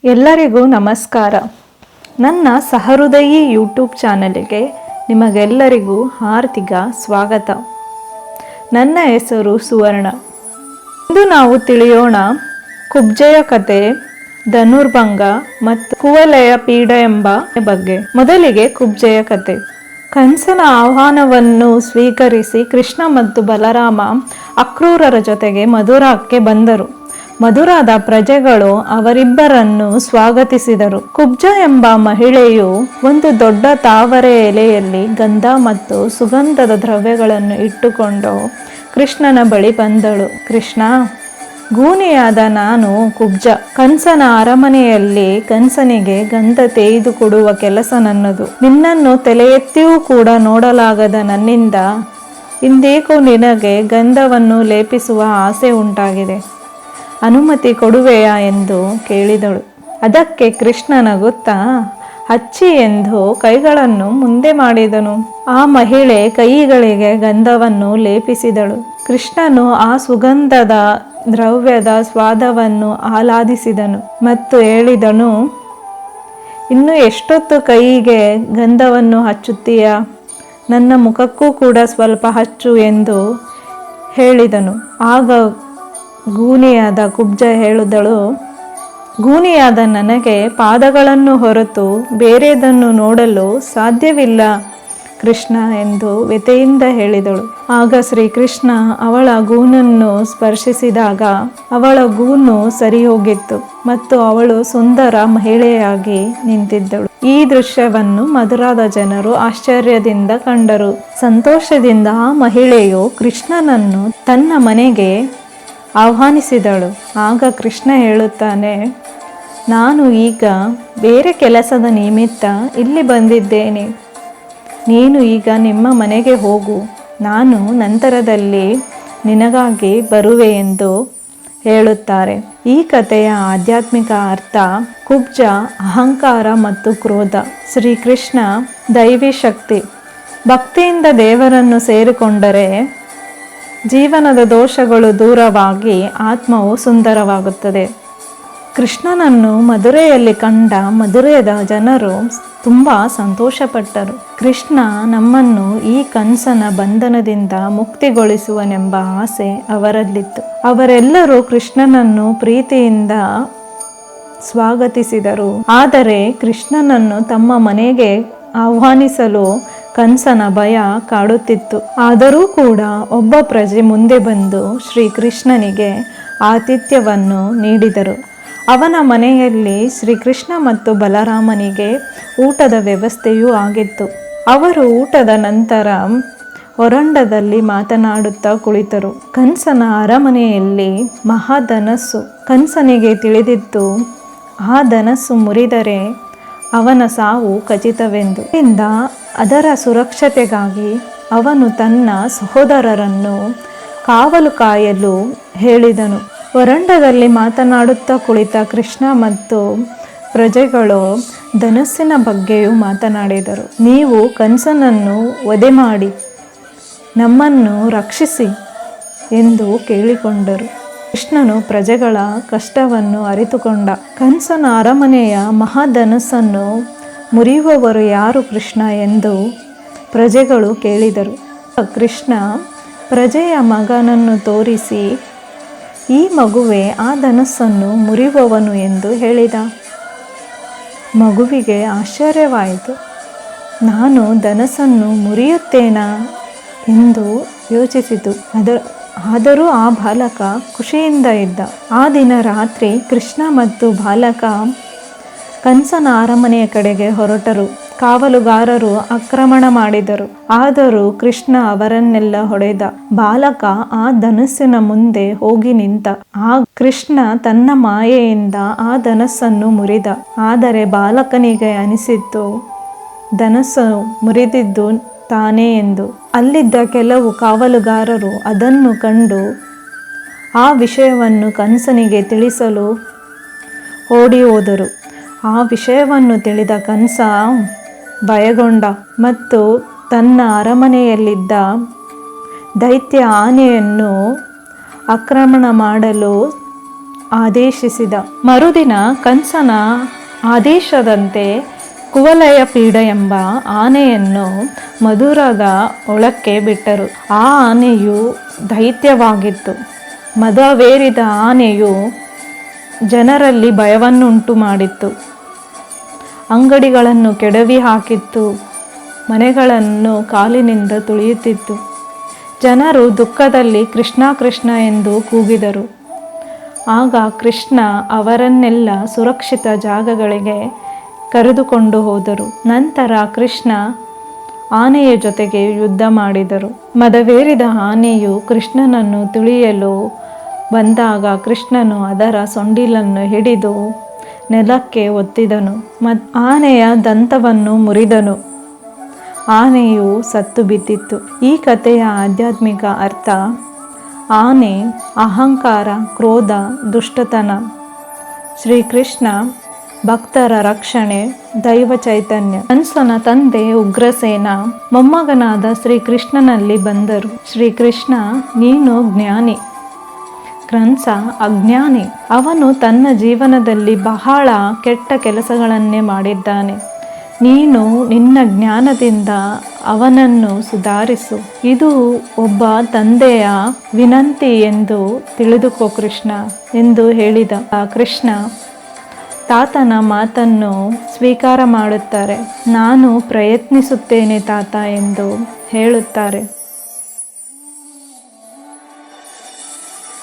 ಎಲ್ಲರಿಗೂ ನಮಸ್ಕಾರ. ನನ್ನ ಸಹೃದಯಿ ಯೂಟ್ಯೂಬ್ ಚಾನಲ್ಗೆ ನಿಮಗೆಲ್ಲರಿಗೂ ಹಾರ್ದಿಕ ಸ್ವಾಗತ. ನನ್ನ ಹೆಸರು ಸುವರ್ಣ. ಇಂದು ನಾವು ತಿಳಿಯೋಣ ಕುಬ್ಜೆಯ ಕತೆ, ಧನುರ್ಭಂಗ ಮತ್ತು ಕುವಲಯ ಪೀಡ ಎಂಬ ಬಗ್ಗೆ. ಮೊದಲಿಗೆ ಕುಬ್ಜೆಯ ಕತೆ. ಕಂಸನ ಆಹ್ವಾನವನ್ನು ಸ್ವೀಕರಿಸಿ ಕೃಷ್ಣ ಮತ್ತು ಬಲರಾಮ ಅಕ್ರೂರರ ಜೊತೆಗೆ ಮಧುರಾಕ್ಕೆ ಬಂದರು. ಮಧುರಾದ ಪ್ರಜೆಗಳು ಅವರಿಬ್ಬರನ್ನು ಸ್ವಾಗತಿಸಿದರು. ಕುಬ್ಜ ಎಂಬ ಮಹಿಳೆಯು ಒಂದು ದೊಡ್ಡ ತಾವರೆ ಎಲೆಯಲ್ಲಿ ಗಂಧ ಮತ್ತು ಸುಗಂಧದ ದ್ರವ್ಯಗಳನ್ನು ಇಟ್ಟುಕೊಂಡು ಕೃಷ್ಣನ ಬಳಿ ಬಂದಳು. ಕೃಷ್ಣ, ಗೂನಿಯಾದ ನಾನು ಕುಬ್ಜ. ಕಂಸನ ಅರಮನೆಯಲ್ಲಿ ಕಂಸನಿಗೆ ಗಂಧ ತೆಗೆದು ಕೊಡುವ ಕೆಲಸ ನನ್ನದು. ನಿನ್ನನ್ನು ತಲೆ ಎತ್ತಿಯೂ ಕೂಡ ನೋಡಲಾಗದ ನನ್ನಿಂದ ಇಂದೇಕೋ ನಿನಗೆ ಗಂಧವನ್ನು ಲೇಪಿಸುವ ಆಸೆ ಉಂಟಾಗಿದೆ. ಅನುಮತಿ ಕೊಡುವೆಯಾ ಎಂದು ಕೇಳಿದಳು. ಅದಕ್ಕೆ ಕೃಷ್ಣ ನಗುತ್ತಾ ಹಚ್ಚಿ ಎಂದು ಕೈಗಳನ್ನು ಮುಂದೆ ಮಾಡಿದನು. ಆ ಮಹಿಳೆ ಕೈಗಳಿಗೆ ಗಂಧವನ್ನು ಲೇಪಿಸಿದಳು. ಕೃಷ್ಣನು ಆ ಸುಗಂಧದ ದ್ರವ್ಯದ ಸ್ವಾದವನ್ನು ಆಹ್ಲಾದಿಸಿದನು ಮತ್ತು ಹೇಳಿದನು, ಇನ್ನು ಎಷ್ಟೊತ್ತು ಕೈಗೆ ಗಂಧವನ್ನು ಹಚ್ಚುತ್ತೀಯ? ನನ್ನ ಮುಖಕ್ಕೂ ಕೂಡ ಸ್ವಲ್ಪ ಹಚ್ಚು ಎಂದು ಹೇಳಿದನು. ಆಗ ಗೂನಿಯಾದ ಕುಬ್ಜ ಹೇಳಿದಳು, ಗೂನಿಯಾದ ನನಗೆ ಪಾದಗಳನ್ನು ಹೊರತು ಬೇರೆದನ್ನು ನೋಡಲು ಸಾಧ್ಯವಿಲ್ಲ ಕೃಷ್ಣ ಎಂದು ವ್ಯಥೆಯಿಂದ ಹೇಳಿದಳು. ಆಗ ಶ್ರೀಕೃಷ್ಣ ಅವಳ ಗೂನನ್ನು ಸ್ಪರ್ಶಿಸಿದಾಗ ಅವಳ ಗೂನು ಸರಿ ಹೋಗಿತ್ತು ಮತ್ತು ಅವಳು ಸುಂದರ ಮಹಿಳೆಯಾಗಿ ನಿಂತಿದ್ದಳು. ಈ ದೃಶ್ಯವನ್ನು ಮಧುರಾದ ಜನರು ಆಶ್ಚರ್ಯದಿಂದ ಕಂಡರು. ಸಂತೋಷದಿಂದ ಆ ಮಹಿಳೆಯು ಕೃಷ್ಣನನ್ನು ತನ್ನ ಮನೆಗೆ ಆಹ್ವಾನಿಸಿದಳು. ಆಗ ಕೃಷ್ಣ ಹೇಳುತ್ತಾನೆ, ನಾನು ಈಗ ಬೇರೆ ಕೆಲಸದ ನಿಮಿತ್ತ ಇಲ್ಲಿ ಬಂದಿದ್ದೇನೆ. ನೀನು ಈಗ ನಿಮ್ಮ ಮನೆಗೆ ಹೋಗು. ನಾನು ನಂತರದಲ್ಲಿ ನಿನಗಾಗಿ ಬರುವೆ ಎಂದು ಹೇಳುತ್ತಾರೆ. ಈ ಕಥೆಯ ಆಧ್ಯಾತ್ಮಿಕ ಅರ್ಥ ಕುಬ್ಜ ಅಹಂಕಾರ ಮತ್ತು ಕ್ರೋಧ, ಶ್ರೀಕೃಷ್ಣ ದೈವಿ ಶಕ್ತಿ. ಭಕ್ತಿಯಿಂದ ದೇವರನ್ನು ಸೇರಿಕೊಂಡರೆ ಜೀವನದ ದೋಷಗಳು ದೂರವಾಗಿ ಆತ್ಮವು ಸುಂದರವಾಗುತ್ತದೆ. ಕೃಷ್ಣನನ್ನು ಮಧುರೆಯಲ್ಲಿ ಕಂಡ ಮಧುರೆಯ ಜನರು ತುಂಬ ಸಂತೋಷಪಟ್ಟರು. ಕೃಷ್ಣ ನಮ್ಮನ್ನು ಈ ಕಂಸನ ಬಂಧನದಿಂದ ಮುಕ್ತಿಗೊಳಿಸುವನೆಂಬ ಆಸೆ ಅವರಲ್ಲಿತ್ತು. ಅವರೆಲ್ಲರೂ ಕೃಷ್ಣನನ್ನು ಪ್ರೀತಿಯಿಂದ ಸ್ವಾಗತಿಸಿದರು. ಆದರೆ ಕೃಷ್ಣನನ್ನು ತಮ್ಮ ಮನೆಗೆ ಆಹ್ವಾನಿಸಲು ಕಂಸನ ಭಯ ಕಾಡುತ್ತಿತ್ತು. ಆದರೂ ಕೂಡ ಒಬ್ಬ ಪ್ರಜೆ ಮುಂದೆ ಬಂದು ಶ್ರೀಕೃಷ್ಣನಿಗೆ ಆತಿಥ್ಯವನ್ನು ನೀಡಿದರು. ಅವನ ಮನೆಯಲ್ಲಿ ಶ್ರೀಕೃಷ್ಣ ಮತ್ತು ಬಲರಾಮನಿಗೆ ಊಟದ ವ್ಯವಸ್ಥೆಯೂ ಆಗಿತ್ತು. ಅವರು ಊಟದ ನಂತರ ಹೊರಂಡದಲ್ಲಿ ಮಾತನಾಡುತ್ತಾ ಕುಳಿತರು. ಕಂಸನ ಅರಮನೆಯಲ್ಲಿ ಮಹಾಧನಸ್ಸು. ಕಂಸನಿಗೆ ತಿಳಿದಿತ್ತು, ಆ ಧನಸ್ಸು ಮುರಿದರೆ ಅವನ ಸಾವು ಖಚಿತವೆಂದು. ಅದರ ಸುರಕ್ಷತೆಗಾಗಿ ಅವನು ತನ್ನ ಸಹೋದರರನ್ನು ಕಾವಲು ಕಾಯಲು ಹೇಳಿದನು. ಹೊರಂಡದಲ್ಲಿ ಮಾತನಾಡುತ್ತಾ ಕುಳಿತ ಕೃಷ್ಣ ಮತ್ತು ಪ್ರಜೆಗಳು ಧನಸ್ಸಿನ ಬಗ್ಗೆಯೂ ಮಾತನಾಡಿದರು. ನೀವು ಕಂಸನನ್ನು ವಧೆ ಮಾಡಿ ನಮ್ಮನ್ನು ರಕ್ಷಿಸಿ ಎಂದು ಕೇಳಿಕೊಂಡರು. ಕೃಷ್ಣನು ಪ್ರಜೆಗಳ ಕಷ್ಟವನ್ನು ಅರಿತುಕೊಂಡ. ಕಂಸನ ಅರಮನೆಯ ಮಹಾಧನಸ್ಸನ್ನು ಮುರಿಯುವವರು ಯಾರು ಕೃಷ್ಣ ಎಂದು ಪ್ರಜೆಗಳು ಕೇಳಿದರು. ಕೃಷ್ಣ ಪ್ರಜೆಯ ಮಗನನ್ನು ತೋರಿಸಿ, ಈ ಮಗುವೆ ಆ ಧನಸ್ಸನ್ನು ಮುರಿಯುವವನು ಎಂದು ಹೇಳಿದ. ಮಗುವಿಗೆ ಆಶ್ಚರ್ಯವಾಯಿತು. ನಾನು ಧನಸ್ಸನ್ನು ಮುರಿಯುತ್ತೇನಾ ಎಂದು ಯೋಚಿಸಿತು. ಆದರೂ ಆ ಬಾಲಕ ಖುಷಿಯಿಂದ ಇದ್ದ. ಆ ದಿನ ರಾತ್ರಿ ಕೃಷ್ಣ ಮತ್ತು ಬಾಲಕ ಕಂಸನ ಅರಮನೆಯ ಕಡೆಗೆ ಹೊರಟರು. ಕಾವಲುಗಾರರು ಆಕ್ರಮಣ ಮಾಡಿದರು. ಆದರೂ ಕೃಷ್ಣ ಅವರನ್ನೆಲ್ಲ ಹೊಡೆದ. ಬಾಲಕ ಆ ಧನಸ್ಸಿನ ಮುಂದೆ ಹೋಗಿ ನಿಂತ. ಆ ಕೃಷ್ಣ ತನ್ನ ಮಾಯೆಯಿಂದ ಆ ಧನಸ್ಸನ್ನು ಮುರಿದ. ಆದರೆ ಬಾಲಕನಿಗೆ ಅನಿಸಿತು, ಧನಸ್ಸು ಮುರಿದಿದ್ದು ತಾನೇ ಎಂದು. ಅಲ್ಲಿದ್ದ ಕೆಲವು ಕಾವಲುಗಾರರು ಅದನ್ನು ಕಂಡು ಆ ವಿಷಯವನ್ನು ಕಂಸನಿಗೆ ತಿಳಿಸಲು ಓಡಿ ಹೋದರು. ಆ ವಿಷಯವನ್ನು ತಿಳಿದ ಕಂಸ ಭಯಗೊಂಡ ಮತ್ತು ತನ್ನ ಅರಮನೆಯಲ್ಲಿದ್ದ ದೈತ್ಯ ಆನೆಯನ್ನು ಆಕ್ರಮಣ ಮಾಡಲು ಆದೇಶಿಸಿದ. ಮರುದಿನ ಕಂಸನ ಆದೇಶದಂತೆ ಕುವಲಯ ಪೀಡ ಎಂಬ ಆನೆಯನ್ನು ಮಧುರದ ಒಳಕ್ಕೆ ಬಿಟ್ಟರು. ಆ ಆನೆಯು ದೈತ್ಯವಾಗಿತ್ತು. ಮದವೇರಿದ ಆನೆಯು ಜನರಲ್ಲಿ ಭಯವನ್ನುಂಟು ಮಾಡಿತ್ತು. ಅಂಗಡಿಗಳನ್ನು ಕೆಡವಿ ಹಾಕಿತ್ತು. ಮನೆಗಳನ್ನು ಕಾಲಿನಿಂದ ತುಳಿಯುತ್ತಿತ್ತು. ಜನರು ದುಃಖದಲ್ಲಿ ಕೃಷ್ಣ ಕೃಷ್ಣ ಎಂದು ಕೂಗಿದರು. ಆಗ ಕೃಷ್ಣ ಅವರನ್ನೆಲ್ಲ ಸುರಕ್ಷಿತ ಜಾಗಗಳಿಗೆ ಕರೆದುಕೊಂಡು ಹೋದರು. ನಂತರ ಕೃಷ್ಣ ಆನೆಯ ಜೊತೆಗೆ ಯುದ್ಧ ಮಾಡಿದರು. ಮದವೇರಿದ ಆನೆಯು ಕೃಷ್ಣನನ್ನು ತುಳಿಯಲು ಬಂದಾಗ ಕೃಷ್ಣನು ಅದರ ಸೊಂಡಿಲನ್ನು ಹಿಡಿದು ನೆಲಕ್ಕೆ ಒತ್ತಿದನು. ಆನೆಯ ದಂತವನ್ನು ಮುರಿದನು. ಆನೆಯು ಸತ್ತು ಬಿದ್ದಿತ್ತು. ಈ ಕಥೆಯ ಆಧ್ಯಾತ್ಮಿಕ ಅರ್ಥ: ಆನೆ ಅಹಂಕಾರ, ಕ್ರೋಧ, ದುಷ್ಟತನ. ಶ್ರೀಕೃಷ್ಣ ಭಕ್ತರ ರಕ್ಷಣೆ, ದೈವ ಚೈತನ್ಯ. ಕಂಸನ ತಂದೆ ಉಗ್ರಸೇನ ಮೊಮ್ಮಗನಾದ ಶ್ರೀಕೃಷ್ಣನಲ್ಲಿ ಬಂದರು. ಶ್ರೀಕೃಷ್ಣ, ನೀನು ಜ್ಞಾನಿ, ಕಂಸ ಅಜ್ಞಾನಿ. ಅವನು ತನ್ನ ಜೀವನದಲ್ಲಿ ಬಹಳ ಕೆಟ್ಟ ಕೆಲಸಗಳನ್ನೇ ಮಾಡಿದ್ದಾನೆ. ನೀನು ನಿನ್ನ ಜ್ಞಾನದಿಂದ ಅವನನ್ನು ಸುಧಾರಿಸು. ಇದು ಒಬ್ಬ ತಂದೆಯ ವಿನಂತಿ ಎಂದು ತಿಳಿದುಕೋ ಕೃಷ್ಣ ಎಂದು ಹೇಳಿದ. ಕೃಷ್ಣ ತಾತನ ಮಾತನ್ನು ಸ್ವೀಕಾರ ಮಾಡುತ್ತಾರೆ. ನಾನು ಪ್ರಯತ್ನಿಸುತ್ತೇನೆ ತಾತ ಎಂದು ಹೇಳುತ್ತಾರೆ.